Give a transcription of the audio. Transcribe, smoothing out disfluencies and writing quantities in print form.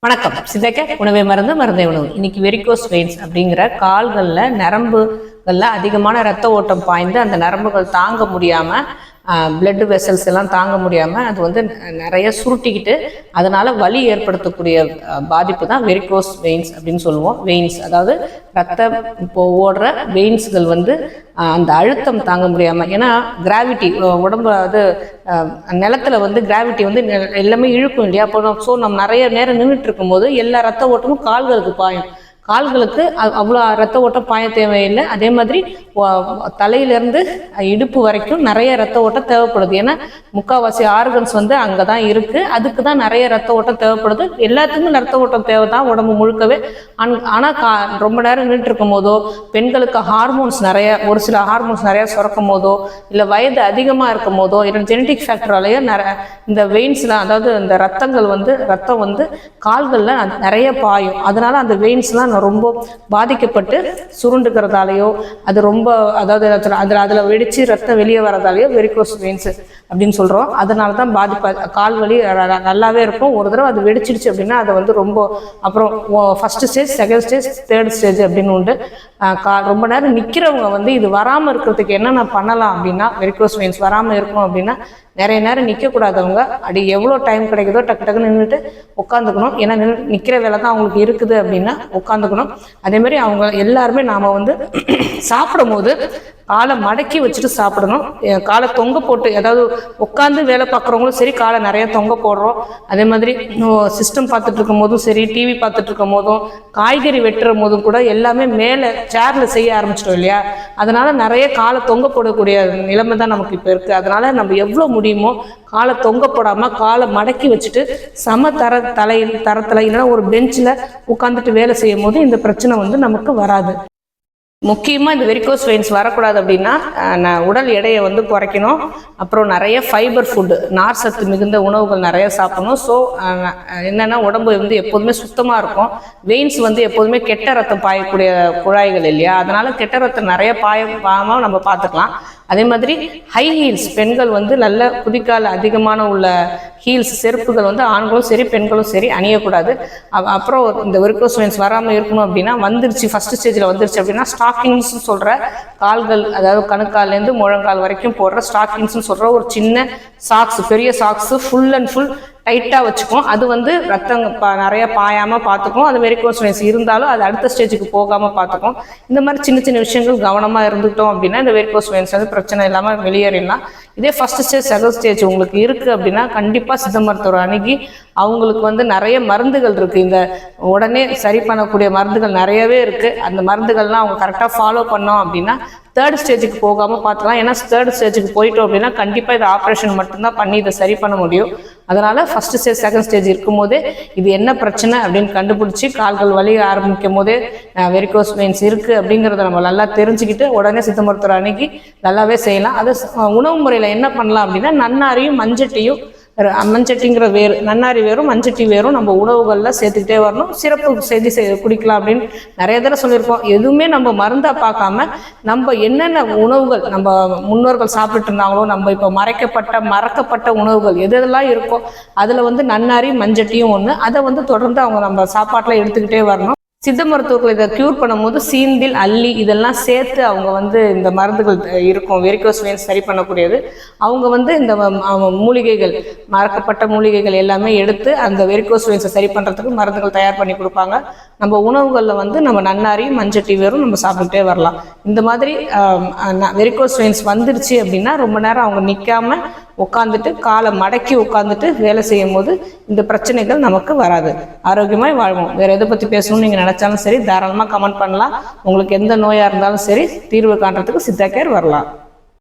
வணக்கம். சித்தக்க உணவை மருந்து மருந்தை உணவு. இன்னைக்கு வெரிகோஸ் வெயின்ஸ் அப்படிங்கிற கால்களில் நரம்புகளில் அதிகமான இரத்த ஓட்டம் பாய்ந்து அந்த நரம்புகள் தாங்க முடியாமல் பிளட் வெசல்ஸ் எல்லாம் தாங்க முடியாமல் அது வந்து நிறைய சுருட்டிக்கிட்டு அதனால் வலி ஏற்படுத்தக்கூடிய பாதிப்பு தான் வெரிகோஸ் வெயின்ஸ் அப்படின்னு சொல்லுவோம். வெயின்ஸ் அதாவது ரத்தம் இப்போ ஓடுற வெயின்ஸ்கள் வந்து அந்த அழுத்தம் தாங்க முடியாமல், ஏன்னா கிராவிட்டி உடம்பு அது நிலத்துல வந்து கிராவிட்டி வந்து எல்லாமே இழுக்கும் இல்லையா. அப்போ ஸோ நம்ம நிறைய நேரம் நின்றுட்டு இருக்கும்போது எல்லா ரத்த ஓட்டமும் கால்களுக்கு பாயும். கால்களுக்கு அவ்வளோ ரத்த ஓட்டம் பாய தேவையில்லை. அதே மாதிரி தலையிலேருந்து இடுப்பு வரைக்கும் நிறைய ரத்த ஓட்டம் தேவைப்படுது. ஏன்னா முக்கால்வாசி ஆர்கன்ஸ் வந்து அங்கே தான் இருக்குது. அதுக்கு தான் நிறைய ரத்த ஓட்டம் தேவைப்படுது. எல்லாத்துக்குமே ரத்த ஓட்டம் தேவை தான் உடம்பு முழுக்கவே. ஆனால் ரொம்ப நேரம் நின்றுட்டு இருக்கும் போதோ, பெண்களுக்கு ஹார்மோன்ஸ் நிறைய, ஒரு சில ஹார்மோன்ஸ் நிறையா சுரக்கும் போதோ, இல்லை வயது அதிகமாக இருக்கும் போதோ, இல்லை ஜெனட்டிக் ஃபேக்டராலேயே இந்த வெயின்ஸ்லாம், அதாவது இந்த ரத்தம் வந்து கால்களில் நிறைய பாயும். அதனால அந்த வெயின்ஸ்லாம் ரொம்ப பாதிக்கப்பட்டு சுருண்டுக்கிறதாலேயோ, அது ரொம்ப அதாவது அதில் வெடிச்சு ரத்தம் வெளியே வரதாலேயோ வெரிகோஸ் வெயின்ஸ் அப்படின்னு சொல்கிறோம். அதனால தான் பாதிப்பு. கால் வலி நல்லாவே இருக்கும். ஒரு தடவை அது வெடிச்சிடுச்சு அப்படின்னா அதை வந்து ரொம்ப அப்புறம் first stage, second stage, third stage அப்படின்னு உண்டு. ரொம்ப நேரம் நிற்கிறவங்க வந்து இது வராமல் இருக்கிறதுக்கு என்னென்ன பண்ணலாம் அப்படின்னா, வெரிகோஸ் வெயின்ஸ் வராமல் இருக்கும் அப்படின்னா நிறைய நேரம் நிற்கக்கூடாதவங்க அப்படி எவ்வளோ டைம் கிடைக்குதோ டக்கு டக்குன்னு நின்றுட்டு உட்காந்துக்கணும். ஏன்னா நிற்கிற வேலை தான் அவங்களுக்கு இருக்குது அப்படின்னா உட்காந்துக்கணும். அதேமாதிரி அவங்க எல்லாருமே நாம் வந்து சாப்பிடும் போது காலை மடக்கி வச்சுட்டு சாப்பிடணும். காலை தொங்க போட்டு, அதாவது உட்காந்து வேலை பார்க்குறவங்களும் சரி, காலை நிறைய தொங்க போடுறோம். அதே மாதிரி சிஸ்டம் பார்த்துட்டு இருக்கும் போதும் சரி, டிவி பார்த்துட்டு இருக்கும் போதும், காய்கறி வெட்டுற போதும் கூட எல்லாமே மேலே சேரில் செய்ய ஆரம்பிச்சிட்டோம் இல்லையா. அதனால நிறைய காலை தொங்க போடக்கூடிய நிலைமை தான் நமக்கு இப்போ இருக்குது. அதனால நம்ம எவ்வளோ முடியுமோ காலை தொங்க போடாமல் காலை மடக்கி வச்சுட்டு தரத்தில் இல்லைன்னா ஒரு பெஞ்சில் உட்காந்துட்டு வேலை செய்யும் போது இந்த பிரச்சனை வந்து நமக்கு வராது. முக்கியமாக இந்த வெரிகோஸ் வெயின்ஸ் வரக்கூடாது அப்படின்னா உடல் எடையை வந்து குறைக்கணும். அப்புறம் நிறைய ஃபைபர் ஃபுட்டு, நார் சத்து மிகுந்த உணவுகள் நிறைய சாப்பிடணும். ஸோ என்னென்னா உடம்பு வந்து எப்போதுமே சுத்தமாக இருக்கும். வெயின்ஸ் வந்து எப்போதுமே கெட்ட ரத்தம் பாயக்கூடிய குழாய்கள் இல்லையா. அதனால கெட்ட ரத்தம் நிறைய பாயாமல் நம்ம பார்த்துக்கலாம். அதே மாதிரி ஹை ஹீல்ஸ், பெண்கள் வந்து நல்ல குதிக்கால் அதிகமான உள்ள ஹீல்ஸ், செருப்புகள் வந்து ஆண்களும் சரி பெண்களும் சரி அணியக்கூடாது. அப்புறம் இந்த வெரிகோஸ் வெயின்ஸ் வராமல் இருக்கணும் அப்படின்னா, வந்துருச்சு ஃபர்ஸ்ட் ஸ்டேஜில் வந்துருச்சு அப்படின்னா ஸ்டாக்கிங்ஸ் சொல்கிற கால்கள், அதாவது கணுக்கால்லேருந்து முழங்கால் வரைக்கும் போடுற ஸ்டாக்கிங்ஸ்னு சொல்கிற ஒரு சின்ன சாக்ஸ், பெரிய சாக்ஸு ஃபுல் அண்ட் ஃபுல் டைட்டாக வச்சுக்கும். அது வந்து ரத்தம் நிறைய பாயாமல் பார்த்துக்கும். அது வெரிகோஸ் வெயின்ஸ் இருந்தாலும் அது அடுத்த ஸ்டேஜுக்கு போகாமல் பார்த்துக்கும். இந்த மாதிரி சின்ன சின்ன விஷயங்கள் கவனமாக இருந்துட்டோம் அப்படின்னா இந்த வெரிகோஸ் வெயின்ஸ் வந்து பிரச்சனை இல்லாமல் வெளியேறிடலாம். இதே ஃபர்ஸ்ட் ஸ்டேஜ், செகண்ட் ஸ்டேஜ் உங்களுக்கு இருக்குது அப்படின்னா கண்டிப்பாக சித்த மருத்துவர் அணுகி அவங்களுக்கு வந்து நிறைய மருந்துகள் இருக்குது. இந்த உடனே சரி பண்ணக்கூடிய மருந்துகள் நிறையவே இருக்குது. அந்த மருந்துகள்லாம் அவங்க கரெக்டாக ஃபாலோ பண்ணோம் அப்படின்னா தேர்ட் ஸ்டேஜுக்கு போகாமல் பார்த்துக்கலாம். ஏன்னா தேர்ட் ஸ்டேஜுக்கு போயிட்டோம் அப்படின்னா கண்டிப்பாக இது ஆப்ரேஷன் மட்டும்தான் பண்ணி இதை சரி பண்ண முடியும். அதனால் ஃபர்ஸ்ட் ஸ்டேஜ், செகண்ட் ஸ்டேஜ் இருக்கும் போதே இது என்ன பிரச்சனை அப்படின்னு கண்டுபிடிச்சி, கால்கள் வலி ஆரம்பிக்கும் போதே வெரிகோஸ் வெயின்ஸ் இருக்குது அப்படிங்கிறத நம்ம நல்லா தெரிஞ்சுக்கிட்டு உடனே சித்த மருத்துவர் அணுகி நல்லாவே செய்யலாம். அது உணவு முறையில் என்ன பண்ணலாம் அப்படின்னா, நன்னாரியும் மஞ்சட்டியும், மஞ்சட்டிங்கிற வேறு, நன்னாரி வேரும் மஞ்சட்டி வேரும் நம்ம உணவுகளில் சேர்த்துக்கிட்டே வரணும். சிறப்பு செய்து குடிக்கலாம் அப்படின்னு நிறைய தடவை சொல்லியிருக்கோம். எதுவுமே நம்ம மருந்தாக பார்க்காம நம்ம என்னென்ன உணவுகள் நம்ம முன்னோர்கள் சாப்பிட்டு இருந்தாங்களோ, நம்ம இப்போ மறக்கப்பட்ட உணவுகள் எதெல்லாம் இருக்கோ அதில் வந்து நன்னாரி மஞ்சட்டியும் ஒன்று. அதை வந்து தொடர்ந்து அவங்க நம்ம சாப்பாட்டில் எடுத்துக்கிட்டே வரணும். சித்த மருத்துவர்கள் இதை க்யூர் பண்ணும்போது சீந்தில், அல்லி இதெல்லாம் சேர்த்து அவங்க வந்து இந்த மருந்துகள் இருக்கும் வெரிகோஸ் வெயின்ஸ் சரி பண்ணக்கூடியது. அவங்க வந்து இந்த மூலிகைகள், மறக்கப்பட்ட மூலிகைகள் எல்லாமே எடுத்து அந்த வெரிகோஸ் வெயின்ஸை சரி பண்ணுறதுக்கு மருந்துகள் தயார் பண்ணி கொடுப்பாங்க. நம்ம உணவுகளில் வந்து நம்ம நன்னாரி மஞ்சட்டி வேறும் நம்ம சாப்பிட்டுட்டே வரலாம். இந்த மாதிரி வெரிகோஸ் வெயின்ஸ் வந்துருச்சு அப்படின்னா ரொம்ப நேரம் அவங்க நிற்காம உட்காந்துட்டு காலை மடக்கி உட்காந்துட்டு வேலை செய்யும் போது இந்த பிரச்சனைகள் நமக்கு வராது. ஆரோக்கியமாய் வாழ்வோம். வேறு எதை பற்றி பேசணும்னு நீங்கள் நினச்சாலும் சரி தாராளமாக கமெண்ட் பண்ணலாம். உங்களுக்கு எந்த நோயாக இருந்தாலும் சரி தீர்வு காண்றதுக்கு சித்தா கேர் வரலாம்.